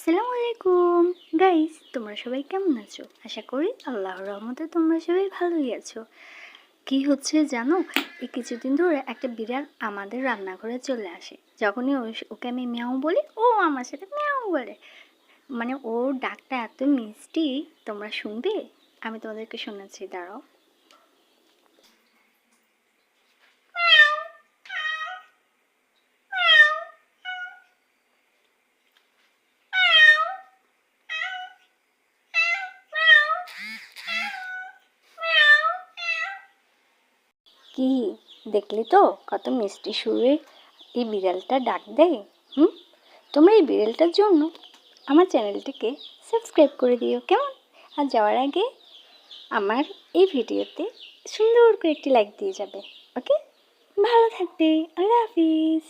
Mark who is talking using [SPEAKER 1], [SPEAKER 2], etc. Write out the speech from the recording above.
[SPEAKER 1] আসসালামু আলাইকুম গাইস, তোমরা সবাই কেমন আছো? আশা করি আল্লাহর রহমতে তোমরা সবাই ভালোই আছো। কি হচ্ছে জানো, এই কিছুদিন ধরে একটা বিড়াল আমাদের রান্নাঘরে চলে আসে। যখনই ওকে আমি মিয়াও বলি, ও আমার সাথে মিয়াও বলে। মানে ওর ডাকটা এত মিষ্টি, তোমরা শুনবে? আমি তোমাদেরকে শোনাচ্ছি, দাঁড়াও। কি দেখলি তো কত মিষ্টি সুরে এই বিড়ালটা ডাক দেয়। তোমরা এই বিড়ালটার জন্য আমার চ্যানেলটিকে সাবস্ক্রাইব করে দিও, কেমন? আর যাওয়ার আগে আমার এই ভিডিওতে সুন্দর করে একটি লাইক দিয়ে যাবে। ওকে, ভালো থাকবে। আল্লাহ হাফিজ।